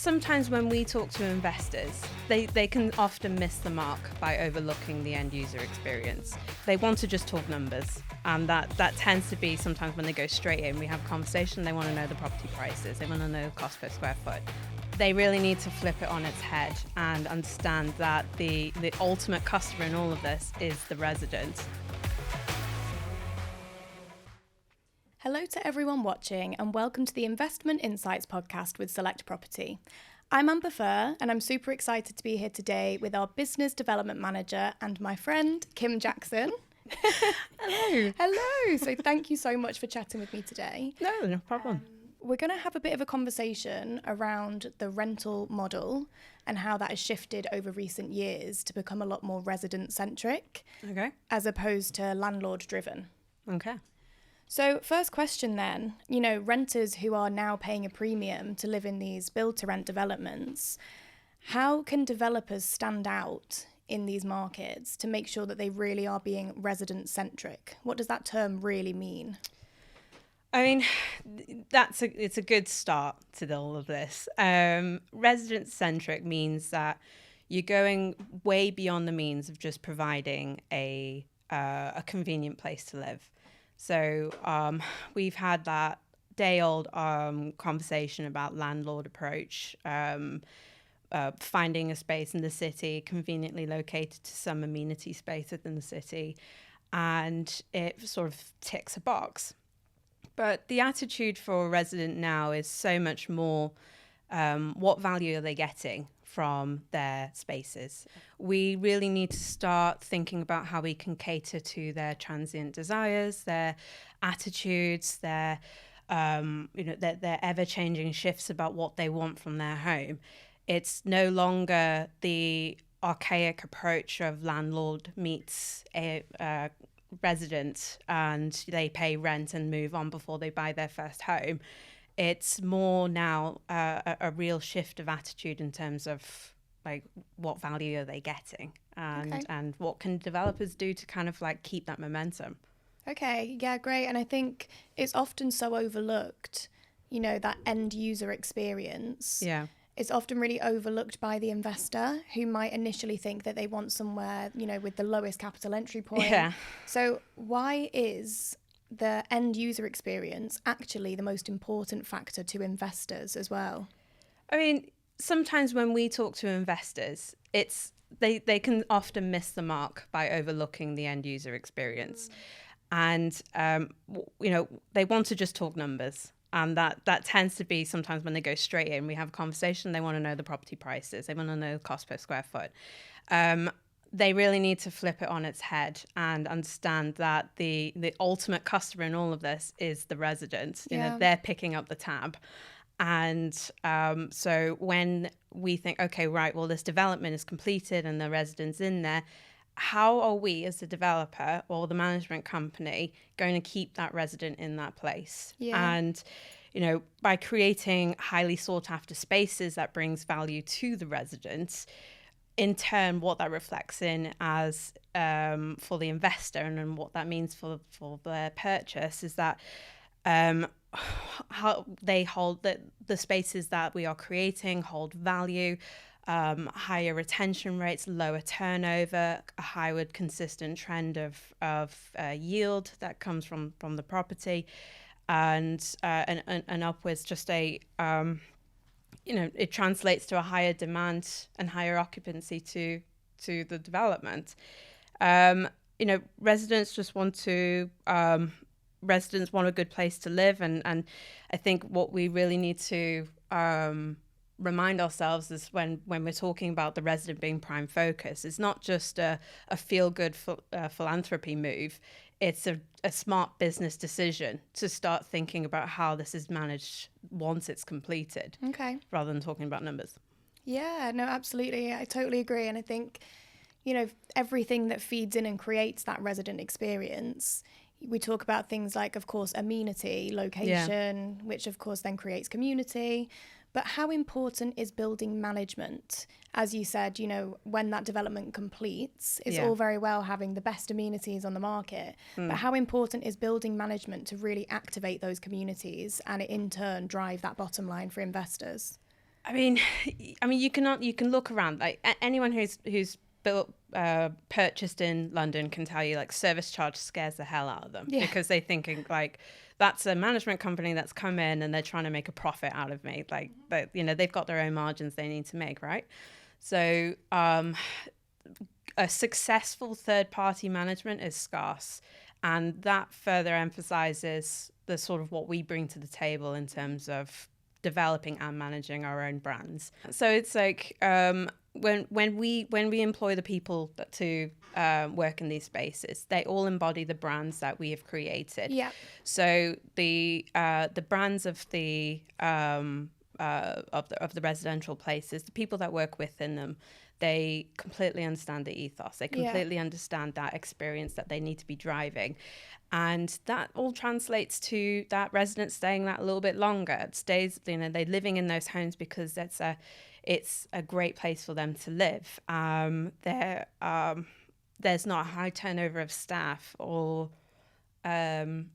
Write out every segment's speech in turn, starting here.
sometimes when we talk to investors, they can often miss the mark by overlooking the end user experience. They want to just talk numbers, and that tends to be sometimes when they go straight in, we have a conversation, they want to know the property prices, they want to know cost per square foot. They really need to flip it on its head and understand that the ultimate customer in all of this is the resident. Hello to everyone watching and welcome to the Investment Insights podcast with Select Property. I'm Amber Furr and I'm super excited to be here today with our Business Development Manager and my friend, Kim Jackson. Hello. Hello. So thank you so much for chatting with me today. No problem. We're going to have a bit of a conversation around the rental model and how that has shifted over recent years to become a lot more resident-centric as opposed to landlord-driven. Okay. So first question then, renters who are now paying a premium to live in these build-to-rent developments, how can developers stand out in these markets to make sure that they really are being resident-centric? What does that term really mean? I mean, it's a good start to all of this. Resident-centric means that you're going way beyond the means of just providing a convenient place to live. So we've had that day-old conversation about landlord approach, finding a space in the city conveniently located to some amenity space within the city, and it sort of ticks a box. But the attitude for a resident now is so much more, what value are they getting from their spaces? We really need to start thinking about how we can cater to their transient desires, their attitudes, their ever-changing shifts about what they want from their home. It's no longer the archaic approach of landlord meets a resident and they pay rent and move on before they buy their first home. It's more now a real shift of attitude in terms of like what value are they getting and what can developers do to kind of like keep that momentum. Okay, yeah, great. And I think it's often so overlooked, that end user experience. Yeah. It's often really overlooked by the investor who might initially think that they want somewhere, with the lowest capital entry point. Yeah. So why is the end user experience actually the most important factor to investors as well? I mean, sometimes when we talk to investors, they can often miss the mark by overlooking the end user experience. And, they want to just talk numbers. And that tends to be sometimes when they go straight in, we have a conversation, they want to know the property prices, they want to know the cost per square foot. They really need to flip it on its head and understand that the ultimate customer in all of this is the resident. They're picking up the tab. And so when we think, okay, right, well, this development is completed and the resident's in there, how are we as the developer or the management company going to keep that resident in that place? Yeah. And, by creating highly sought after spaces that brings value to the residents, in turn, what that reflects in as for the investor and what that means for their purchase is that how they hold the spaces that we are creating hold value, higher retention rates, lower turnover, a higher consistent trend of yield that comes from the property, and upwards just it translates to a higher demand and higher occupancy to the development. Residents just want residents want a good place to live, and I think what we really need to remind ourselves is when we're talking about the resident being prime focus, it's not just a feel-good philanthropy move. It's a smart business decision to start thinking about how this is managed once it's completed, rather than talking about numbers. Yeah, no, absolutely. I totally agree. And I think, everything that feeds in and creates that resident experience, we talk about things like, of course, amenity, location, which of course then creates community. But how important is building management? As you said, when that development completes, it's all very well having the best amenities on the market. But how important is building management to really activate those communities and in turn drive that bottom line for investors? I mean, you can look around. Like anyone who's built purchased in London can tell you, like, service charge scares the hell out of them, because they thinking like, that's a management company that's come in and they're trying to make a profit out of me. Like, but they've got their own margins they need to make, right? So a successful third-party management is scarce, and that further emphasizes the sort of what we bring to the table in terms of developing and managing our own brands. So it's like when we employ the people to work in these spaces, they all embody the brands that we have created. Yeah. So the brands of the residential places, the people that work within them, they completely understand the ethos. They completely understand that experience that they need to be driving. And that all translates to that resident staying that a little bit longer. It stays, they're living in those homes because it's a great place for them to live. There's not a high turnover of staff, or the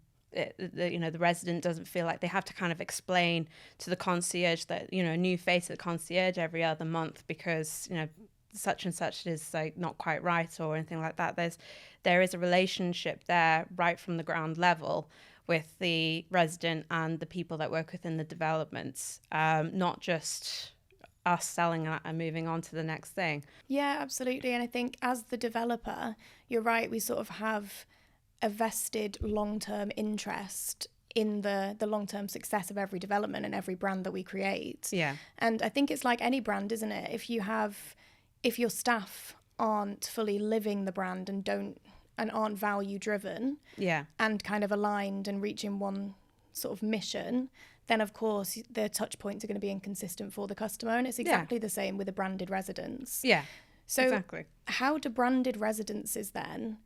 resident doesn't feel like they have to kind of explain to the concierge that, a new face at the concierge every other month because, such and such is like not quite right or anything like that. There is a relationship there right from the ground level with the resident and the people that work within the developments, not just us selling that and moving on to the next thing. Yeah, absolutely. And I think as the developer, you're right, we sort of have a vested long-term interest in the long-term success of every development and every brand that we create. Yeah. And I think it's like any brand, isn't it? If your staff aren't fully living the brand and aren't value driven, and kind of aligned and reaching one sort of mission, then of course the touch points are going to be inconsistent for the customer. And it's exactly the same with a branded residence. Yeah. So exactly. How do branded residences then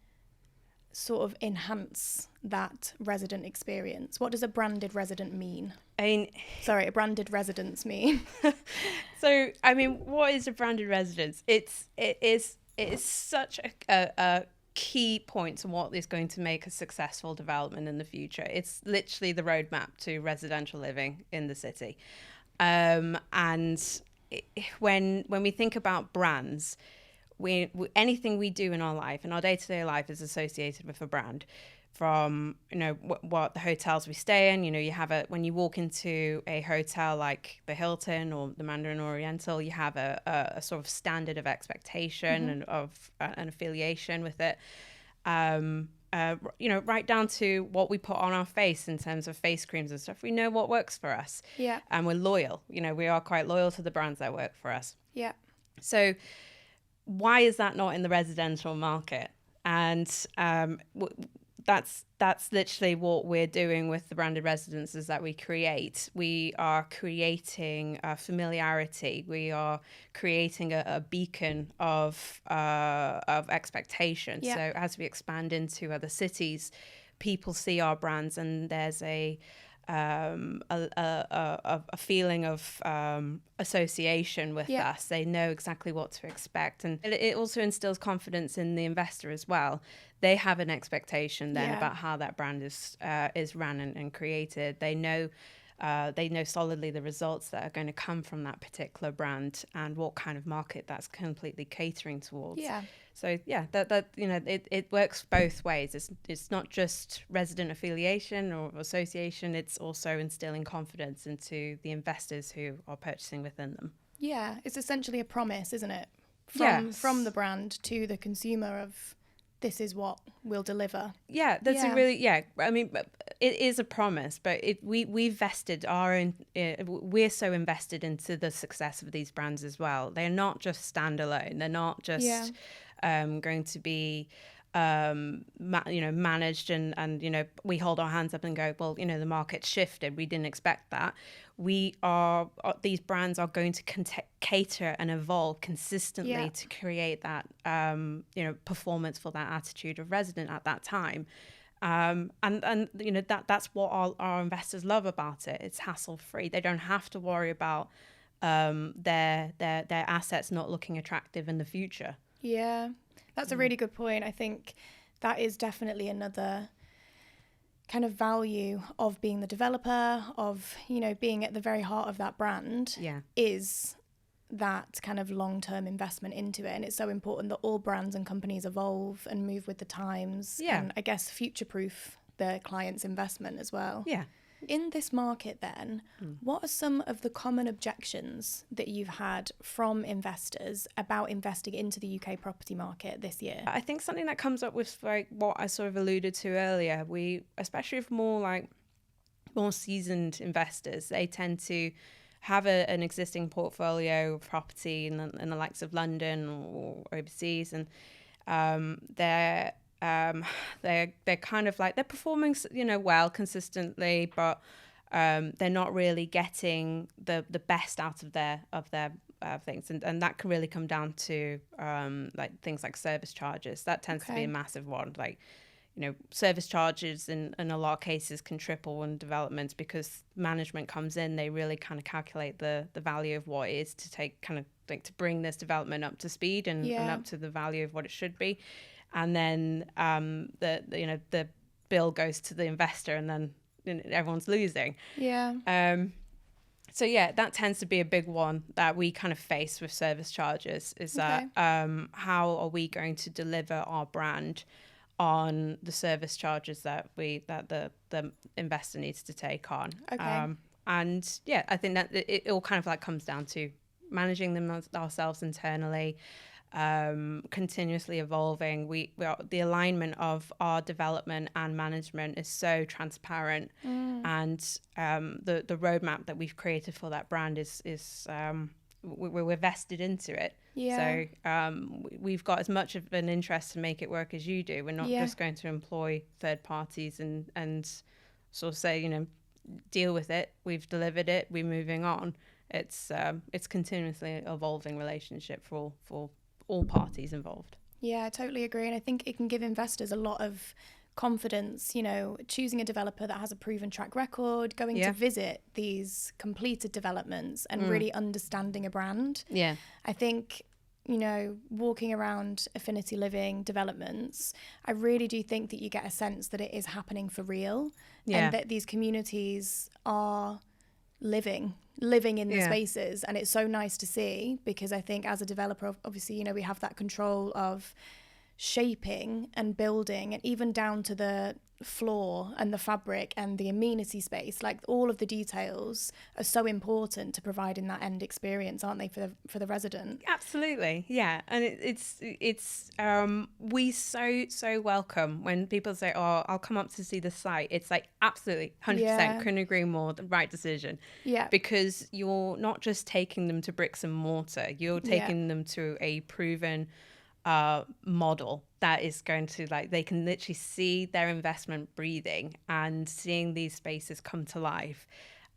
sort of enhance that resident experience? What does a branded resident mean? A branded residence mean? So, what is a branded residence? It is such a key point to what is going to make a successful development in the future. It's literally the roadmap to residential living in the city. And when we think about brands, anything we do in our life, in our day-to-day life, is associated with a brand. From what the hotels we stay in, you have when you walk into a hotel like the Hilton or the Mandarin Oriental, you have a sort of standard of expectation and of an affiliation with it. Right down to what we put on our face in terms of face creams and stuff. We know what works for us. Yeah. And we're loyal. We are quite loyal to the brands that work for us. Yeah. So why is that not in the residential market? And that's literally what we're doing with the branded residences that we create. We are creating familiarity. We are creating a beacon of expectation. Yeah. So as we expand into other cities, people see our brands, and there's a feeling of association with us. They know exactly what to expect, and it also instills confidence in the investor as well. They have an expectation then about how that brand is ran and created. They know solidly the results that are going to come from that particular brand and what kind of market that's completely catering towards. Yeah. So it works both ways. It's not just resident affiliation or association. It's also instilling confidence into the investors who are purchasing within them. Yeah, it's essentially a promise, isn't it? From the brand to the consumer of, this is what we'll deliver. Yeah, that's a really, it is a promise, but we've vested our own, we're so invested into the success of these brands as well. They're not just standalone. They're not just going to be, managed and we hold our hands up and go, well, the market's shifted. We didn't expect that. These brands are going to cater and evolve consistently to create that, performance for that attitude of resident at that time. That's what our investors love about it. It's hassle-free. They don't have to worry about their assets not looking attractive in the future. Yeah, that's a really good point. I think that is definitely another kind of value of being the developer, of, you know, being at the very heart of that brand is that kind of long-term investment into it. And it's so important that all brands and companies evolve and move with the times, and I guess future-proof their clients' investment as well. In this market then, what are some of the common objections that you've had from investors about investing into the UK property market this year? I think something that comes up with like what I sort of alluded to earlier, especially with more seasoned investors, they tend to have an existing portfolio of property in the likes of London or overseas, and they're kind of like, they're performing, you know, well consistently, but they're not really getting the best out of their things, and that can really come down to like things like service charges. That tends to be a massive one. Like, you know, service charges in a lot of cases can triple in developments because management comes in, they really kind of calculate the value of what it is to take, kind of like to bring this development up to speed and up to the value of what it should be. And then the bill goes to the investor, and then everyone's losing. So that tends to be a big one that we kind of face with service charges, is that how are we going to deliver our brand on the service charges that the investor needs to take on. And I think that it all kind of like comes down to managing them ourselves internally, continuously evolving. The alignment of our development and management is so transparent, and the roadmap that we've created for that brand is we're vested into it. So we've got as much of an interest to make it work as you do. We're not just going to employ third parties and sort of say, you know, deal with it. We've delivered it. We're moving on. It's continuously evolving relationship for all parties involved. Yeah, I totally agree. And I think it can give investors a lot of confidence, you know, choosing a developer that has a proven track record, going to visit these completed developments and really understanding a brand. I think, you know, walking around Affinity Living developments, I really do think that you get a sense that it is happening for real, and that these communities are living in the spaces. And it's so nice to see, because I think as a developer, obviously, you know, we have that control of shaping and building, and even down to the floor and the fabric and the amenity space. Like, all of the details are so important to providing that end experience, aren't they, for the resident? Absolutely, and it's we so welcome when people say, "Oh, I'll come up to see the site." It's like, absolutely, 100%, couldn't agree more. The right decision. Because you're not just taking them to bricks and mortar; you're taking them to a proven model that is going to, like, they can literally see their investment breathing and seeing these spaces come to life.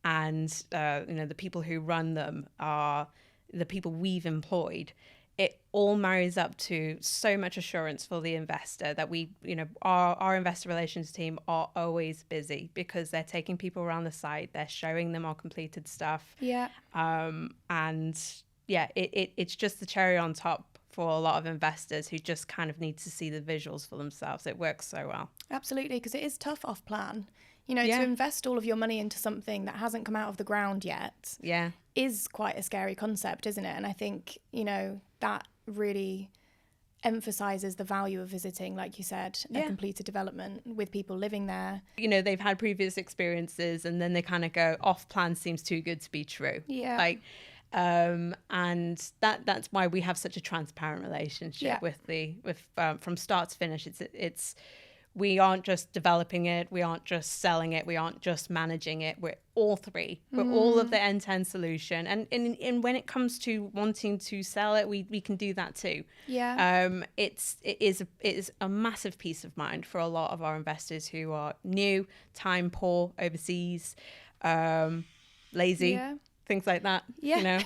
And you know, the people who run them are the people we've employed. It all marries up to so much assurance for the investor that we, you know, our investor relations team are always busy, because they're taking people around the site, they're showing them our completed stuff. And it's just the cherry on top for a lot of investors who just kind of need to see the visuals for themselves. It works so well. Absolutely, because it is tough off plan. You know, to invest all of your money into something that hasn't come out of the ground yet is quite a scary concept, isn't it? And I think, you know, that really emphasizes the value of visiting, like you said, a completed development with people living there. You know, they've had previous experiences, and then they kind of go, off plan seems too good to be true. And that's why we have such a transparent relationship with from start to finish. It's we aren't just developing it, we aren't just selling it, we aren't just managing it. We're all three. We're all of the end-to-end solution. And when it comes to wanting to sell it, we can do that too. It is a massive peace of mind for a lot of our investors who are new, time poor, overseas, lazy. Things like that, you know.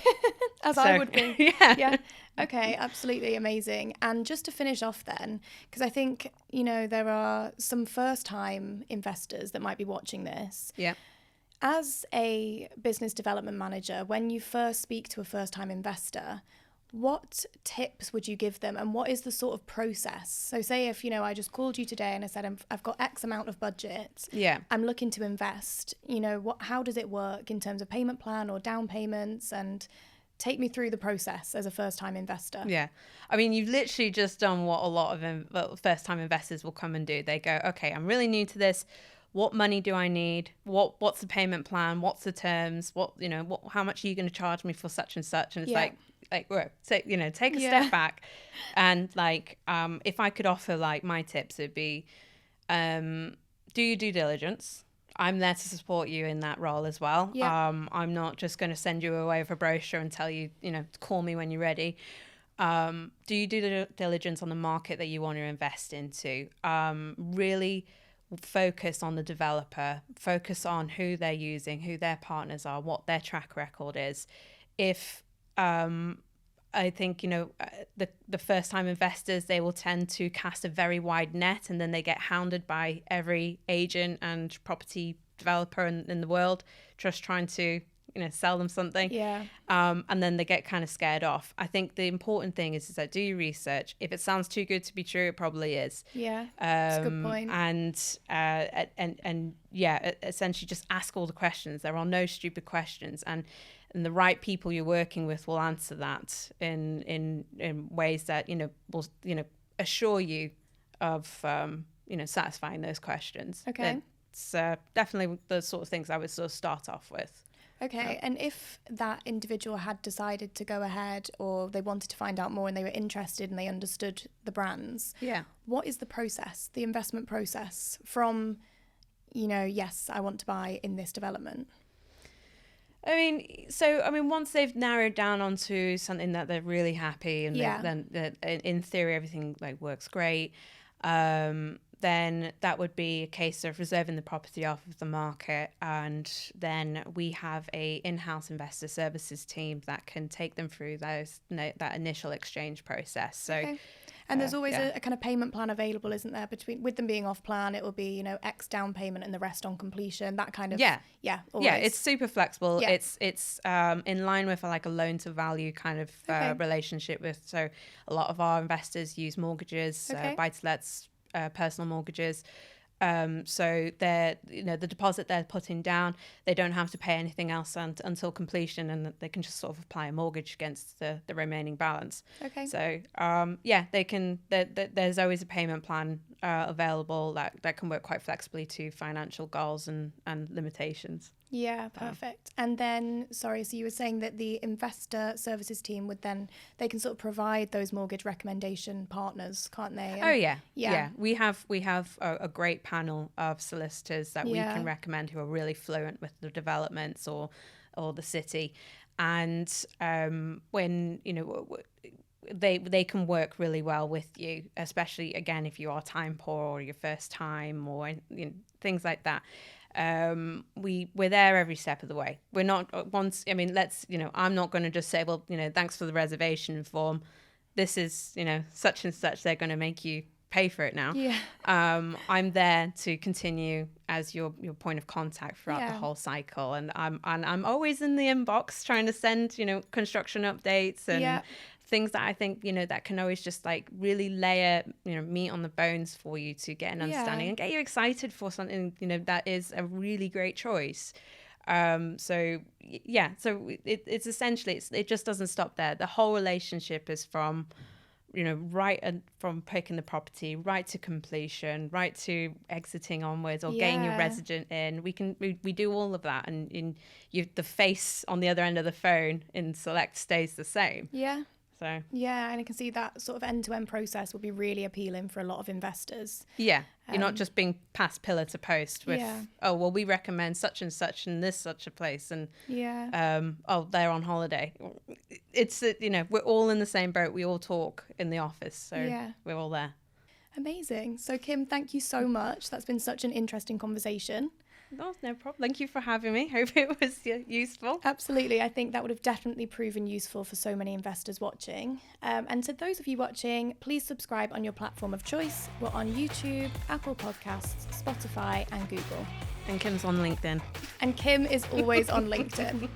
I would be. Okay, absolutely amazing. And just to finish off then, because I think, you know, there are some first-time investors that might be watching this. As a business development manager, when you first speak to a first-time investor, what tips would you give them, and what is the sort of process? So say if, you know, I just called you today and I said, I've got X amount of budget. Yeah. I'm looking to invest, you know, how does it work in terms of payment plan or down payments? And take me through the process as a first-time investor. Yeah. I mean, you've literally just done what a lot of first-time investors will come and do. They go, okay, I'm really new to this. What money do I need? What's the payment plan? What's the terms? How much are you going to charge me for such and such? And it's take a step back. And if I could offer my tips, it'd be, do your due diligence. I'm there to support you in that role as well. Yeah. I'm not just going to send you away with a brochure and tell you, to call me when you're ready. Do you do the diligence on the market that you want to invest into? Really focus on the developer, focus on who they're using, who their partners are, what their track record is. If I think, the first-time investors, they will tend to cast a very wide net, and then they get hounded by every agent and property developer in the world just trying to, sell them something. Yeah. And then they get kind of scared off. I think the important thing is that do your research. If it sounds too good to be true, it probably is. Yeah, that's a good point. And essentially just ask all the questions. There are no stupid questions. And the right people you're working with will answer that in ways that will assure you of satisfying those questions. Okay, it's definitely the sort of things I would sort of start off with. Okay, and if that individual had decided to go ahead, or they wanted to find out more and they were interested and they understood the brands, what is the process, the investment process from, yes, I want to buy in this development? Once they've narrowed down onto something that they're really happy and then in theory everything works great, then that would be a case of reserving the property off of the market, and then we have a in-house investor services team that can take them through that initial exchange process. So. Okay. And there's always a kind of payment plan available, isn't there? With them being off plan, it will be, X down payment and the rest on completion, that kind of. Yeah. Always. Yeah, it's super flexible. Yeah. It's in line with a loan to value kind of relationship with. So a lot of our investors use mortgages, buy-to-lets, personal mortgages. So they're, the deposit they're putting down, they don't have to pay anything else until completion, and they can just sort of apply a mortgage against the remaining balance. Okay. So, they can, there's always a payment plan available that can work quite flexibly to financial goals and limitations. Yeah, perfect. And then, so you were saying that the investor services team they can sort of provide those mortgage recommendation partners, can't they? And Yeah. We have a great panel of solicitors that we can recommend who are really fluent with the developments or the city. And when, they can work really well with you, especially, again, if you are time poor or your first time or things like that. We're there every step of the way. We're not I'm not going to just say, well, thanks for the reservation form. This is, such and such. They're going to make you pay for it now. Yeah. I'm there to continue as your point of contact throughout the whole cycle. And I'm always in the inbox trying to send, construction updates and things that I think, that can always just really layer, meat on the bones for you to get an understanding and get you excited for something, that is a really great choice. So it's essentially, it just doesn't stop there. The whole relationship is from, from picking the property right to completion, right to exiting onwards or getting your resident in. We do all of that, and the face on the other end of the phone in Select stays the same. Yeah. So. Yeah, and I can see that sort of end-to-end process will be really appealing for a lot of investors. Yeah, you're not just being passed pillar to post with, we recommend such and such and this such a place, and they're on holiday. It's we're all in the same boat. We all talk in the office, so we're all there. Amazing. So Kim, thank you so much. That's been such an interesting conversation. No problem. Thank you for having me. Hope it was useful. Absolutely. I think that would have definitely proven useful for so many investors watching. And to those of you watching, please subscribe on your platform of choice. We're on YouTube, Apple Podcasts, Spotify and Google. And Kim's on LinkedIn. And Kim is always on LinkedIn.